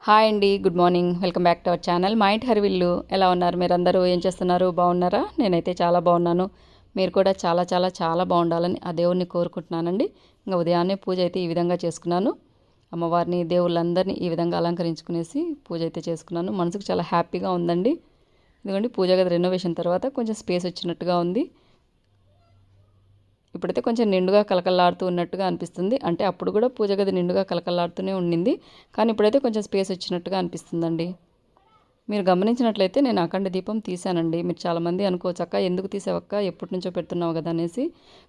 Hi అండి, good morning. Welcome back to our channel మా ఇంటి హరివిల్లు. ఎలా ఉన్నారు మీరందరూ? ఏం చేస్తున్నారు? బాగున్నారా? నేనైతే చాలా బాగున్నాను. మీరు కూడా చాలా చాలా చాలా బాగుండాలని ఆ దేవుణ్ణి కోరుకుంటున్నానండి. ఇంకా ఉదయాన్నే పూజ అయితే ఈ విధంగా చేసుకున్నాను. అమ్మవారిని, దేవుళ్ళందరినీ ఈ విధంగా అలంకరించుకునేసి పూజ అయితే చేసుకున్నాను. మనసుకు చాలా హ్యాపీగా ఉందండి. ఇదిగోండి, పూజ గది రెనోవేషన్ తర్వాత కొంచెం స్పేస్ వచ్చినట్టుగా ఉంది. ఇప్పుడైతే కొంచెం నిండుగా కలకల్లాడుతూ ఉన్నట్టుగా అనిపిస్తుంది. అంటే అప్పుడు కూడా పూజ గది నిండుగా కలకల్లాడుతూనే ఉండింది, కానీ ఇప్పుడైతే కొంచెం స్పేస్ వచ్చినట్టుగా అనిపిస్తుందండి. మీరు గమనించినట్లయితే నేను అఖండ దీపం తీశానండి. మీరు చాలామంది అనుకోవచ్చు, అక్క ఎందుకు తీసావక్క, ఎప్పటి నుంచో పెడుతున్నావు కదా అనేసి.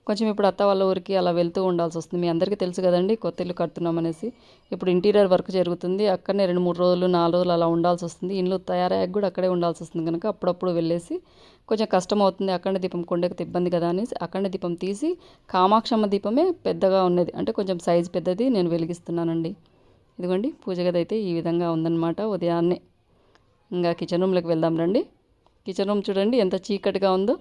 కొంచెం ఇప్పుడు అత్త వాళ్ళ ఊరికి అలా వెళ్తూ ఉండాల్సి వస్తుంది. మీ అందరికీ తెలుసు కదండి, కొత్త ఇల్లు కడుతున్నాం అనేసి. ఇప్పుడు ఇంటీరియర్ వర్క్ జరుగుతుంది. అక్కడనే 2-3 రోజులు 4 రోజులు అలా ఉండాల్సి వస్తుంది. ఇల్లు తయారయ్యాక కూడా అక్కడే ఉండాల్సి వస్తుంది కనుక అప్పుడప్పుడు వెళ్ళేసి కొంచెం కష్టం అవుతుంది. అఖండ దీపం కొండకి ఇబ్బంది కదా అనేసి అఖండ దీపం తీసి కామాక్షమ్మ దీపమే పెద్దగా ఉన్నది, అంటే కొంచెం సైజు పెద్దది, నేను వెలిగిస్తున్నానండి. ఇదిగోండి, పూజ గది అయితే ఈ విధంగా ఉందన్నమాట. ఉదయాన్నే ఇంకా కిచెన్ రూమ్లోకి వెళ్దాం రండి. కిచెన్ రూమ్ చూడండి ఎంత చీకటిగా ఉందో.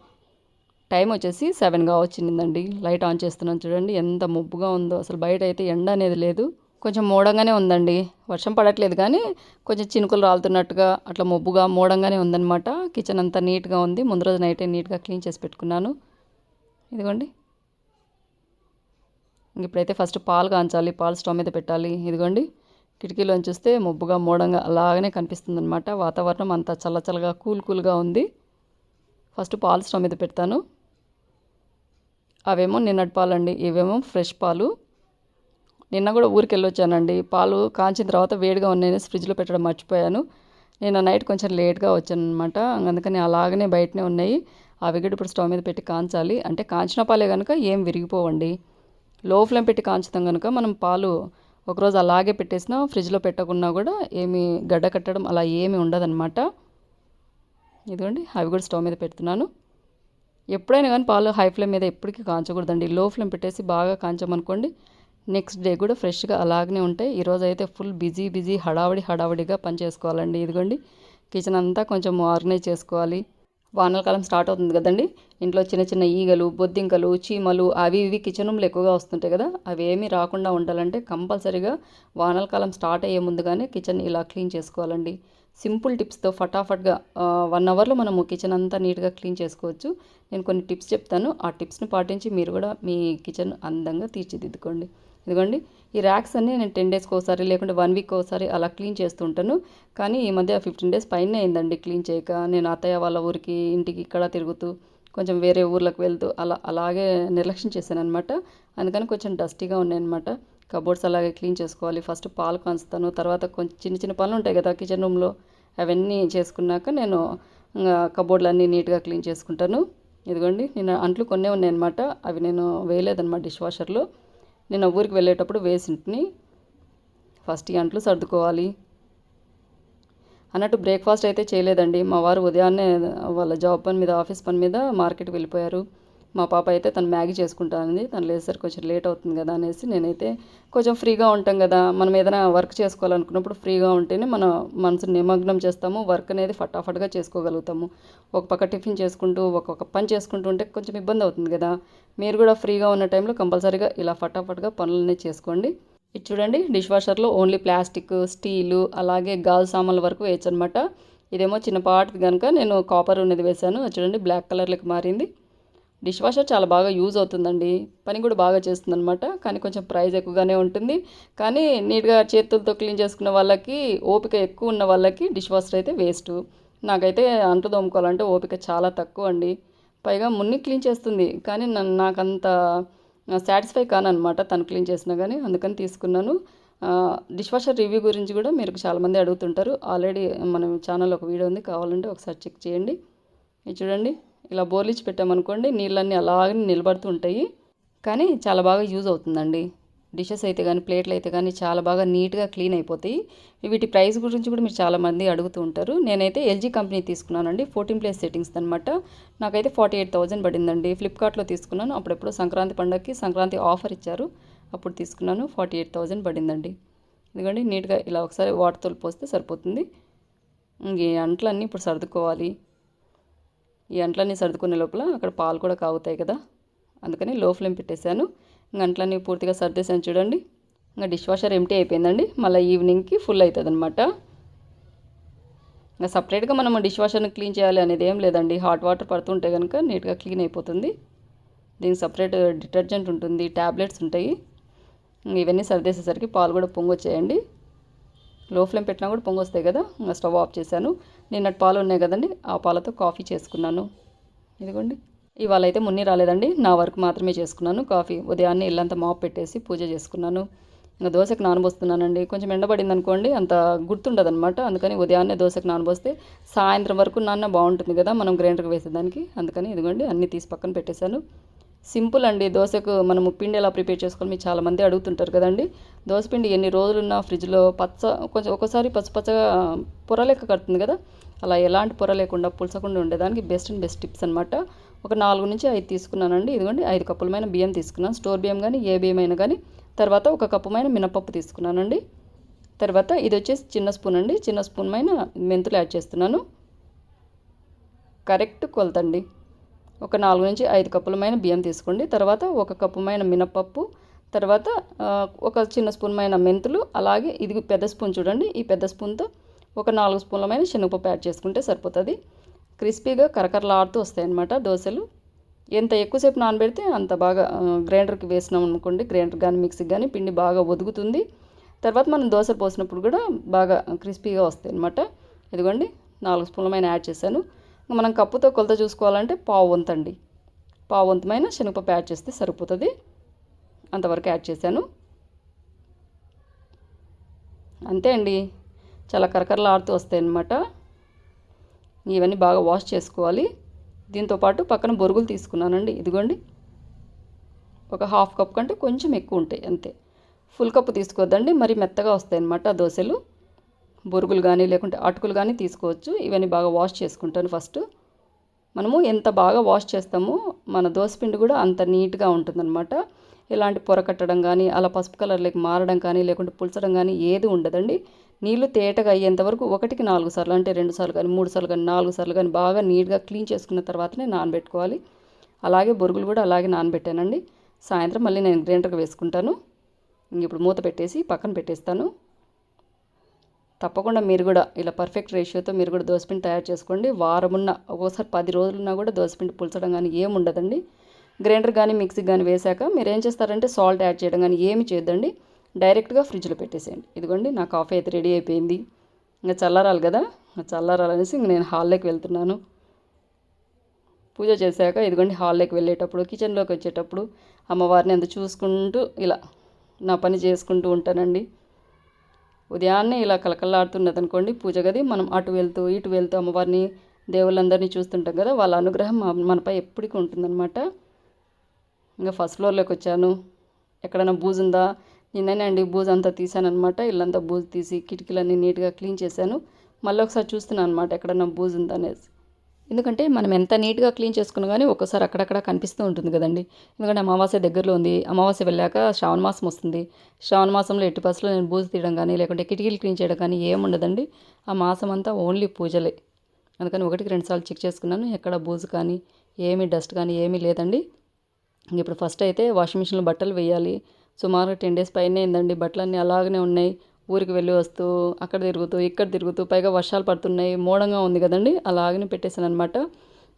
టైం వచ్చేసి 7గా వచ్చిందండి. లైట్ ఆన్ చేస్తున్నాను చూడండి, ఎంత మబ్బుగా ఉందో. అసలు బయట అయితే ఎండ అనేది లేదు, కొంచెం మోడంగానే ఉందండి. వర్షం పడట్లేదు కానీ కొంచెం చినుకులు రాలుతున్నట్టుగా అట్లా మబ్బుగా మోడంగానే ఉందన్నమాట. కిచెన్ అంతా నీట్గా ఉంది. ముందు రోజు నైటే నీట్గా క్లీన్ చేసి పెట్టుకున్నాను. ఇదిగోండి, ఇప్పుడైతే ఫస్ట్ పాలు కాంచాలి, పాలు స్టవ్ మీద పెట్టాలి. ఇదిగోండి, కిటికీలోంచి చూస్తే మబ్బుగా మోడంగా అలాగనే కనిపిస్తుంది అనమాట. వాతావరణం అంతా చల్లచల్లగా కూల్గా ఉంది. ఫస్ట్ పాలు స్టవ్ మీద పెడతాను. అవేమో నిన్నటి పాలండి, ఇవేమో ఫ్రెష్ పాలు. నిన్న కూడా ఊరికి వెళ్ళొచ్చానండి. పాలు కాంచిన తర్వాత వేడిగా ఉన్నాయి, ఫ్రిడ్జ్లో పెట్టడం మర్చిపోయాను. నేను నైట్ కొంచెం లేట్గా వచ్చాను అనమాట, అందుకని అలాగనే బయటనే ఉన్నాయి. అవి కూడా ఇప్పుడు స్టవ్ మీద పెట్టి కాంచాలి. అంటే కాంచిన పాలే కనుక ఏం విరిగిపోవండి. లో ఫ్లేమ్ పెట్టి కాంచుతాం కనుక మనం పాలు ఒకరోజు అలాగే పెట్టేసినా, ఫ్రిడ్జ్లో పెట్టకున్నా కూడా ఏమి గడ్డ కట్టడం అలా ఏమి ఉండదన్నమాట. ఇదిగోండి, అవి కూడా స్టవ్ మీద పెడుతున్నాను. ఎప్పుడైనా కానీ పాలు హై ఫ్లేమ్ మీద ఎప్పటికీ కాంచకూడదండి. లో ఫ్లేమ్ పెట్టేసి బాగా కాంచామనుకోండి, నెక్స్ట్ డే కూడా ఫ్రెష్గా అలాగనే ఉంటాయి. ఈరోజు అయితే ఫుల్ బిజీ హడావడిగా పని చేసుకోవాలండి. ఇదిగోండి, కిచెన్ అంతా కొంచెం ఆర్గనైజ్ చేసుకోవాలి. వానాకాలం స్టార్ట్ అవుతుంది కదండి. ఇంట్లో చిన్న చిన్న ఈగలు, బొద్దింకలు, చీమలు అవి ఇవి కిచెన్ రూమ్లో ఎక్కువగా వస్తుంటాయి కదా. అవి ఏమీ రాకుండా ఉండాలంటే కంపల్సరీగా వానాకాలం స్టార్ట్ అయ్యే ముందుగానే కిచెన్ ఇలా క్లీన్ చేసుకోవాలండి. సింపుల్ టిప్స్తో ఫటాఫట్గా 1 అవర్లో మనము కిచెన్ అంతా నీట్గా క్లీన్ చేసుకోవచ్చు. నేను కొన్ని టిప్స్ చెప్తాను, ఆ టిప్స్ని పాటించి మీరు కూడా మీ కిచెన్ అందంగా తీర్చిదిద్దుకోండి. ఇదిగోండి, ఈ ర్యాక్స్ అన్నీ నేను 10 డేస్కి ఒకసారి లేకుంటే 1 వీక్ ఒకసారి అలా క్లీన్ చేస్తూ ఉంటాను. కానీ ఈ మధ్య 15 డేస్ పైనే అయిందండి క్లీన్ చేయక. నేను అత్తయ్య వాళ్ళ ఊరికి, ఇంటికి ఇక్కడ తిరుగుతూ, కొంచెం వేరే ఊర్లకు వెళ్తూ అలాగే నిర్లక్ష్యం చేశాను అనమాట. అందుకని కొంచెం డస్టీగా ఉన్నాయన్నమాట. కబోర్డ్స్ అలాగే క్లీన్ చేసుకోవాలి. ఫస్ట్ పాలు కాంచుతాను, తర్వాత కొంచెం చిన్న చిన్న పనులు ఉంటాయి కదా కిచెన్ రూమ్లో, అవన్నీ చేసుకున్నాక నేను కబోర్డ్లు అన్నీ నీట్గా క్లీన్ చేసుకుంటాను. ఇదిగోండి, నేను అంట్లు కొన్నే ఉన్నాయన్నమాట. అవి నేను వేయలేదన్నమాట డిష్ వాషర్లో. నేను ఊరికి వెళ్ళేటప్పుడు వేసింటిని. ఫస్ట్ ఈ అంట్లు సర్దుకోవాలి. అన్నట్టు బ్రేక్ఫాస్ట్ అయితే చేయలేదండి. మా వారు ఉదయాన్నే వాళ్ళ జాబ్ పని మీద, ఆఫీస్ పని మీద మార్కెట్కి వెళ్ళిపోయారు. మా పాప అయితే తను మ్యాగీ చేసుకుంటానంది. తను లేసేసరికి కొంచెం లేట్ అవుతుంది కదా అనేసి నేనైతే కొంచెం ఫ్రీగా ఉంటాం కదా, మనం ఏదైనా వర్క్ చేసుకోవాలనుకున్నప్పుడు ఫ్రీగా ఉంటేనే మన మనసుని నిమగ్నం చేస్తాము, వర్క్ అనేది ఫటాఫట్గా చేసుకోగలుగుతాము. ఒక పక్క టిఫిన్ చేసుకుంటూ ఒక్కొక్క పని చేసుకుంటూ ఉంటే కొంచెం ఇబ్బంది అవుతుంది కదా. మీరు కూడా ఫ్రీగా ఉన్న టైంలో కంపల్సరీగా ఇలా ఫటాఫట్గా పనులన్నీ చేసుకోండి. ఇది చూడండి, డిష్ వాషర్లో ఓన్లీ ప్లాస్టిక్, స్టీలు అలాగే గాజు సామాన్ల వరకు వేయచ్చు అనమాట. ఇదేమో చిన్నపాటిది కనుక నేను కాపర్ ఉన్నది వేశాను. చూడండి, బ్లాక్ కలర్లోకి మారింది. డిష్ వాషర్ చాలా బాగా యూజ్ అవుతుందండి, పని కూడా బాగా చేస్తుంది అనమాట. కానీ కొంచెం ప్రైస్ ఎక్కువగానే ఉంటుంది. కానీ నీట్గా చేతులతో క్లీన్ చేసుకున్న వాళ్ళకి, ఓపిక ఎక్కువ ఉన్న వాళ్ళకి డిష్ వాషర్ అయితే వేస్ట్. నాకైతే అంట్లు తోముకోవాలంటే ఓపిక చాలా తక్కువ అండి. పైగా మున్ని క్లీన్ చేస్తుంది, కానీ నాకంత సాటిస్ఫై కానమాట తను క్లీన్ చేసినా కానీ, అందుకని తీసుకున్నాను. డిష్ వాషర్ రివ్యూ గురించి కూడా మీరు చాలామంది అడుగుతుంటారు. ఆల్రెడీ మన ఛానల్లో ఒక వీడియో ఉంది, కావాలంటే ఒకసారి చెక్ చేయండి. ఇది చూడండి, ఇలా బోర్లిచ్చి పెట్టామనుకోండి, నీళ్ళన్నీ అలాగే నిలబడుతూ ఉంటాయి. కానీ చాలా బాగా యూజ్ అవుతుందండి. డిషెస్ అయితే కానీ, ప్లేట్లు అయితే కానీ చాలా బాగా నీట్గా క్లీన్ అయిపోతాయి. వీటి ప్రైస్ గురించి కూడా మీరు చాలామంది అడుగుతూ ఉంటారు. నేనైతే ఎల్జీ కంపెనీ తీసుకున్నానండి, 14 ప్లేస్ సెట్టింగ్స్ అనమాట. నాకైతే 48,000 పడిందండి. ఫ్లిప్కార్ట్లో తీసుకున్నాను, అప్పుడెప్పుడు సంక్రాంతి పండగకి సంక్రాంతి ఆఫర్ ఇచ్చారు, అప్పుడు తీసుకున్నాను. 48,000 పడిందండి. ఎందుకంటే నీట్గా ఇలా ఒకసారి వాటర్తో పోస్తే సరిపోతుంది. ఈ అంట్లన్నీ ఇప్పుడు సర్దుకోవాలి. ఈ అంట్లన్నీ సర్దుకునే లోపల అక్కడ పాలు కూడా కాగుతాయి కదా, అందుకని లో ఫ్లేమ్ పెట్టేశాను. అంట్లన్నీ పూర్తిగా సర్దేశాను చూడండి. ఇంకా డిష్ వాషర్ ఎంటీ అయిపోయిందండి. మళ్ళీ ఈవినింగ్కి ఫుల్ అవుతుంది అనమాట. ఇంకా సపరేట్గా మనం డిష్ వాషర్ని క్లీన్ చేయాలి అనేది ఏం లేదండి. హాట్ వాటర్ పడుతుంటే కనుక నీట్గా క్లీన్ అయిపోతుంది. దీనికి సపరేట్ డిటర్జెంట్ ఉంటుంది, ట్యాబ్లెట్స్ ఉంటాయి. ఇవన్నీ సర్దేసేసరికి పాలు కూడా పొంగొచ్చాయండి. లో ఫ్లేమ్ పెట్టినా కూడా పొంగొస్తాయి కదా. ఇంకా స్టవ్ ఆఫ్ చేశాను. నిన్నటి పాలు ఉన్నాయి కదండి, ఆ పాలతో కాఫీ చేసుకున్నాను. ఇదిగోండి. ఇవాళ అయితే మున్ని రాలేదండి, నా వరకు మాత్రమే చేసుకున్నాను కాఫీ. ఉదయాన్నే ఇల్లంతా మాప్ పెట్టేసి పూజ చేసుకున్నాను. ఇంకా దోశకు నానబోస్తున్నానండి. కొంచెం ఎండబడింది అనుకోండి అంత గుర్తుండదు అనమాట. అందుకని ఉదయాన్నే దోశకు నానబోస్తే సాయంత్రం వరకు నాన్న బాగుంటుంది కదా మనం గ్రైండర్కి వేసేదానికి. అందుకని ఇదిగోండి అన్నీ తీసి పక్కన పెట్టేశాను. సింపుల్ అండి. దోశకు మనము పిండి ఎలా ప్రిపేర్ చేసుకోవాలి మీరు చాలామంది అడుగుతుంటారు కదండి. దోశపిండి ఎన్ని రోజులున్నా ఫ్రిడ్జ్లో కొంచెం ఒక్కోసారి పచ్చగా పొర లెక్క కడుతుంది కదా, అలా ఎలాంటి పొర లేకుండా పులసకుండా ఉండేదానికి బెస్ట్ అండ్ బెస్ట్ టిప్స్ అనమాట. ఒక 4 నుంచి 5 తీసుకున్నానండి. ఇదిగోండి 5 కప్పులమైన బియ్యం తీసుకున్నాను, స్టోర్ బియ్యం కానీ ఏ బియ్యం అయినా కానీ. తర్వాత 1 కప్పుమైన మినపప్పు తీసుకున్నానండి. తర్వాత ఇది వచ్చేసి చిన్న స్పూన్ అండి, చిన్న స్పూన్ మైన మెంతులు యాడ్ చేస్తున్నాను. కరెక్ట్ కొలతండి. ఒక 4 నుంచి 5 కప్పులమైన బియ్యం తీసుకోండి. తర్వాత 1 కప్పుమైన మినపప్పు, తర్వాత ఒక చిన్న స్పూన్మైన మెంతులు, అలాగే ఇది పెద్ద స్పూన్ చూడండి, ఈ పెద్ద స్పూన్తో ఒక 4 స్పూన్లమైన శనగపప్పు యాడ్ చేసుకుంటే సరిపోతుంది. క్రిస్పీగా కరకరలాడుతూ వస్తాయి అన్నమాట దోశలు. ఎంత ఎక్కువసేపు నానబెడితే అంత బాగా గ్రైండర్కి వేసినాం అనుకోండి, గ్రైండర్ కానీ మిక్సీకి కానీ పిండి బాగా ఒదుగుతుంది. తర్వాత మనం దోశ పోసినప్పుడు కూడా బాగా క్రిస్పీగా వస్తాయి అన్నమాట. ఇదిగోండి 4 స్పూన్లమైన యాడ్ చేశాను. మనం కప్పుతో కొలత చూసుకోవాలంటే పావు వంతండి, పావు వంతమైన శనగపప్పు యాడ్ చేస్తే సరిపోతుంది. అంతవరకు యాడ్ చేశాను. అంతే అండి, చాలా కరకరలాడుతూ వస్తాయి అన్నమాట. ఇవన్నీ బాగా వాష్ చేసుకోవాలి. దీంతోపాటు పక్కన బొరుగులు తీసుకున్నానండి. ఇదిగోండి ఒక హాఫ్ కప్ కంటే కొంచెం ఎక్కువ ఉంటాయి అంతే. ఫుల్ కప్పు తీసుకోవద్దండి, మరి మెత్తగా వస్తాయి అన్నమాట దోశలు. బొరుగులు కానీ లేకుంటే అటుకులు కానీ తీసుకోవచ్చు. ఇవన్నీ బాగా వాష్ చేసుకుంటాను ఫస్ట్. మనము ఎంత బాగా వాష్ చేస్తామో మన దోశపిండి కూడా అంత నీట్గా ఉంటుందన్నమాట. ఇలాంటి పొర కట్టడం కానీ అలా పసుపు కలర్లోకి మారడం కానీ లేకుంటే పుల్చడం కానీ ఏది ఉండదండి. నీళ్లు తేటగా అయ్యేంతవరకు 1కి 4 సార్లు అంటే 2 సార్లు కానీ 3 సార్లు కానీ 4 సార్లు కానీ బాగా నీట్గా క్లీన్ చేసుకున్న తర్వాతనే నానబెట్టుకోవాలి. అలాగే బొరుగులు కూడా అలాగే నానబెట్టానండి. సాయంత్రం మళ్ళీ నేను గ్రైండర్కి వేసుకుంటాను. ఇప్పుడు మూత పెట్టేసి పక్కన పెట్టేస్తాను. తప్పకుండా మీరు కూడా ఇలా పర్ఫెక్ట్ రేషియోతో మీరు కూడా దోశపిండి తయారు చేసుకోండి. వారమున్న ఒక్కోసారి 10 రోజులున్నా కూడా దోశపిండి పుల్చడం కానీ ఏముండదండి. గ్రైండర్ కానీ మిక్సీ కానీ వేశాక మీరు ఏం చేస్తారంటే సాల్ట్ యాడ్ చేయడం కానీ ఏమి చేయొద్దండి, డైరెక్ట్గా ఫ్రిడ్జ్లో పెట్టేసేయండి. ఇదిగోండి నా కాఫీ అయితే రెడీ అయిపోయింది. ఇంకా చల్లారాలి కదా, చల్లారాలనేసి ఇంక నేను హాల్లోకి వెళ్తున్నాను. పూజ చేశాక ఇదిగోండి హాల్లోకి వెళ్ళేటప్పుడు కిచెన్లోకి వచ్చేటప్పుడు అమ్మవారిని అంత చూసుకుంటూ ఇలా నా పని చేసుకుంటూ ఉంటానండి. ఉదయాన్నే ఇలా కలకల్లాడుతున్నది అనుకోండి పూజ గది, మనం అటు వెళ్తూ ఇటు వెళ్తూ అమ్మవారిని దేవుళ్ళందరినీ చూస్తుంటాం కదా, వాళ్ళ అనుగ్రహం మనపై ఎప్పటికీ ఉంటుందన్నమాట. ఇంకా ఫస్ట్ ఫ్లోర్లోకి వచ్చాను. ఎక్కడైనా బూజు ఉందా, నిన్ననే అండి బూజు అంతా తీసాను అనమాట. ఇల్లంతా బూజు తీసి కిటికీలన్నీ నీట్గా క్లీన్ చేశాను. మళ్ళీ ఒకసారి చూస్తున్నాను అనమాట ఎక్కడైనా బూజు ఉందా అనేసి. ఎందుకంటే మనం ఎంత నీట్గా క్లీన్ చేసుకున్నా కానీ ఒక్కసారి అక్కడక్కడ కనిపిస్తూ ఉంటుంది కదండి. ఎందుకంటే అమావాస్య దగ్గరలో ఉంది. అమావాస్య వెళ్ళాక శ్రావణ మాసం వస్తుంది. శ్రావణ మాసంలో ఎట్టి పరిస్థితుల్లో నేను బూజు తీయడం కానీ లేకుంటే కిటికీలు క్లీన్ చేయడం కానీ ఏముండదండి. ఆ మాసం అంతా ఓన్లీ పూజలే. అందుకని 1కి 2 సార్లు చెక్ చేసుకున్నాను, ఎక్కడ బూజు కానీ ఏమీ డస్ట్ కానీ ఏమీ లేదండి. ఇప్పుడు ఫస్ట్ అయితే వాషింగ్ మిషన్లో బట్టలు వేయాలి. సుమారుగా 10 డేస్ పైనే అయిందండి. బట్టలన్నీ అలాగనే ఉన్నాయి. ఊరికి వెళ్ళి వస్తూ అక్కడ తిరుగుతూ ఇక్కడ తిరుగుతూ, పైగా వర్షాలు పడుతున్నాయి, మోడంగా ఉంది కదండి, అలాగనే పెట్టేశాను అనమాట.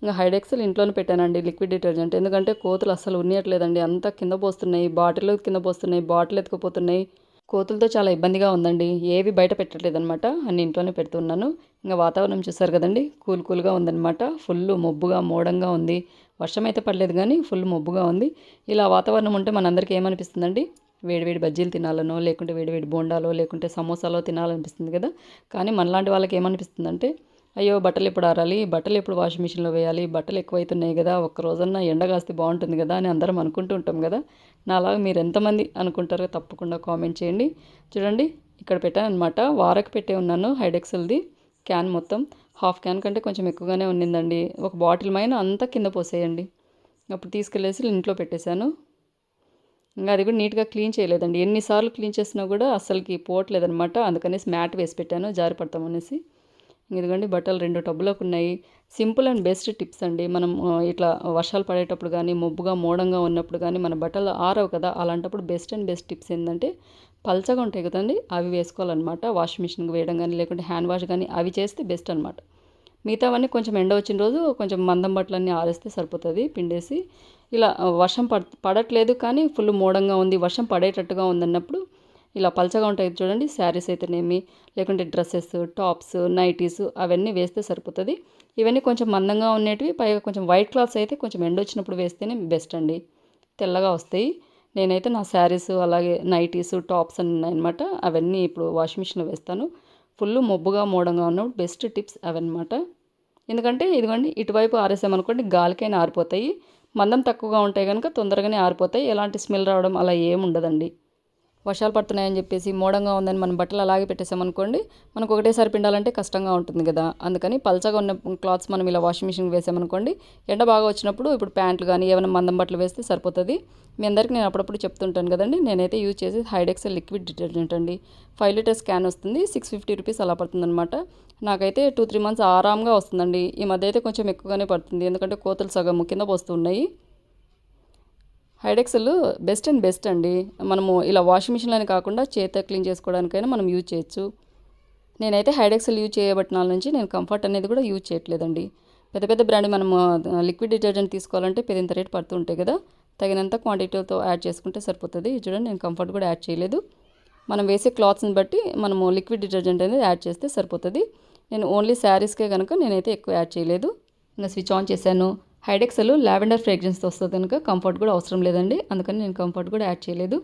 ఇంకా హైడెక్సల్ ఇంట్లోనే పెట్టానండి లిక్విడ్ డిటర్జెంట్. ఎందుకంటే కోతులు అస్సలు ఉన్నట్లేదండి, అంతా కింద పోస్తున్నాయి, బాటిల్ కింద పోస్తున్నాయి, బాటిల్ ఎత్తుకుపోతున్నాయి. కోతులతో చాలా ఇబ్బందిగా ఉందండి. ఏవి బయట పెట్టట్లేదు అనమాట, అన్ని ఇంట్లోనే పెడుతున్నాను. ఇంకా వాతావరణం చూసారు కదండి, కూల్గా ఉందన్నమాట. ఫుల్ మబ్బుగా మోడంగా ఉంది. వర్షం అయితే పడలేదు కానీ ఫుల్ మబ్బుగా ఉంది. ఇలా వాతావరణం ఉంటే మనందరికీ ఏమనిపిస్తుందండి, వేడివేడి బజ్జీలు తినాలనో లేకుంటే వేడివేడి బోండాలో లేకుంటే సమోసాలో తినాలనిపిస్తుంది కదా. కానీ మనలాంటి వాళ్ళకి ఏమనిపిస్తుందంటే, అయ్యో బట్టలు ఎప్పుడు ఆరాలి, బట్టలు ఎప్పుడు వాషింగ్ మిషన్లో వేయాలి, బట్టలు ఎక్కువైతున్నాయి కదా, ఒక్క రోజన్నా ఎండ కాస్తే బాగుంటుంది కదా అని అందరం అనుకుంటూ ఉంటాం కదా. నాలాగా మీరు ఎంతమంది అనుకుంటారో తప్పకుండా కామెంట్ చేయండి. చూడండి ఇక్కడ పెట్టాను అనమాట, వారకు పెట్టే ఉన్నాను హైడెక్సల్ది క్యాన్. మొత్తం హాఫ్ క్యాన్ కంటే కొంచెం ఎక్కువగానే ఉన్నిందండి. ఒక బాటిల్ మైన అంతా కింద పోసేయండి. అప్పుడు తీసుకెళ్ళేసి ఇంట్లో పెట్టేశాను. ఇంకా అది కూడా నీట్గా క్లీన్ చేయలేదండి. ఎన్నిసార్లు క్లీన్ చేసినా కూడా అస్సలకి పోవట్లేదనమాట. అందుకనేసి మ్యాట్ వేసి పెట్టాను, జారి పడతామనేసి. ఇదిగోండి బట్టలు 2 టబ్బులోకి ఉన్నాయి. సింపుల్ అండ్ బెస్ట్ టిప్స్ అండి. మనం ఇట్లా వర్షాలు పడేటప్పుడు కానీ మబ్బుగా మోడంగా ఉన్నప్పుడు కానీ మన బట్టలు ఆరవు కదా, అలాంటప్పుడు బెస్ట్ అండ్ బెస్ట్ టిప్స్ ఏంటంటే పల్చగా ఉంటాయి కదండి, అవి వేసుకోవాలన్నమాట. వాషింగ్ మిషన్కి వేయడం కానీ లేకుంటే హ్యాండ్ వాష్ కానీ అవి చేస్తే బెస్ట్ అనమాట. మిగతావన్నీ కొంచెం ఎండ వచ్చిన రోజు కొంచెం మందం బట్టలన్నీ ఆరేస్తే సరిపోతుంది పిండేసి. ఇలా వర్షం పడట్లేదు కానీ ఫుల్ మోడంగా ఉంది, వర్షం పడేటట్టుగా ఉందన్నప్పుడు ఇలా పల్చగా ఉంటాయి చూడండి, శారీస్ అయితేనేమి లేకుంటే డ్రెస్సెస్, టాప్స్, నైటీస్ అవన్నీ వేస్తే సరిపోతుంది. ఇవన్నీ కొంచెం మందంగా ఉండేటివి, పైగా కొంచెం వైట్ క్లాత్స్ అయితే కొంచెం ఎండ వచ్చినప్పుడు వేస్తేనే బెస్ట్ అండి, తెల్లగా వస్తాయి. నేనైతే నా శారీస్ అలాగే నైటీస్, టాప్స్ అన్నీ ఉన్నాయన్నమాట. అవన్నీ ఇప్పుడు వాషింగ్ మిషన్లో వేస్తాను. ఫుల్ మొబ్బుగా మోడంగా ఉన్నప్పుడు బెస్ట్ టిప్స్ అవన్నమాట. ఎందుకంటే ఇదిగోండి ఇటువైపు ఆరేసామనుకోండి గాలికైనా ఆరిపోతాయి. మందం తక్కువగా ఉంటాయి కనుక తొందరగానే ఆరిపోతాయి, ఎలాంటి స్మెల్ రావడం అలా ఏమి ఉండదండి. వర్షాలు పడుతున్నాయని చెప్పేసి మోడంగా ఉందని మనం బట్టలు అలాగే పెట్టేసామనుకోండి, మనకు ఒకటేసారి పిండాలంటే కష్టంగా ఉంటుంది కదా. అందుకని పల్చగా ఉన్న క్లాత్స్ మనం ఇలా వాషింగ్ మిషన్కి వేసామనుకోండి, ఎండ బాగా వచ్చినప్పుడు ఇప్పుడు ప్యాంట్లు కానీ ఏమైనా మందం బట్టలు వేస్తే సరిపోతుంది. మీ అందరికీ నేను అప్పుడప్పుడు చెప్తుంటాను కదండి. నేనైతే యూజ్ చేసి హైడెక్స్ లిక్విడ్ డిటర్జెంట్ అండి. 5 లీటర్స్ క్యాన్ వస్తుంది, 650 రూపీస్ అలా పడుతుందన్నమాట. నాకైతే 2-3 మంత్స్ ఆరాంగా వస్తుందండి. ఈ మధ్య అయితే కొంచెం ఎక్కువగానే పడుతుంది, ఎందుకంటే కోతలు సగం కింద పోస్తున్నాయి. హైడెక్సెల్ బెస్ట్ అండ్ బెస్ట్ అండి. మనము ఇలా వాషింగ్ మిషన్లోనే కాకుండా చేత క్లీన్ చేసుకోవడానికైనా మనం యూజ్ చేయొచ్చు. నేనైతే హైడెక్సెల్ యూజ్ చేయబట్టిన నుంచి నేను కంఫర్ట్ అనేది కూడా యూజ్ చేయట్లేదండి. పెద్ద పెద్ద బ్రాండ్ మనము లిక్విడ్ డిటర్జెంట్ తీసుకోవాలంటే పెద్ద రేట్ పడుతూ ఉంటాయి కదా, తగినంత క్వాంటిటీతో యాడ్ చేసుకుంటే సరిపోతుంది. చూడండి నేను కంఫర్ట్ కూడా యాడ్ చేయలేదు. మనం వేసే క్లాత్స్ని బట్టి మనము లిక్విడ్ డిటర్జెంట్ అనేది యాడ్ చేస్తే సరిపోతుంది. నేను ఓన్లీ శారీస్కే కనుక నేనైతే ఎక్కువ యాడ్ చేయలేదు. ఇంకా స్విచ్ ఆన్ చేశాను. హైడెక్సెల్ లావెండర్ ఫ్రేగ్రెన్స్తో వస్తుంది కనుక కంఫర్ట్ కూడా అవసరం లేదండి, అందుకని నేను కంఫర్ట్ కూడా యాడ్ చేయలేదు.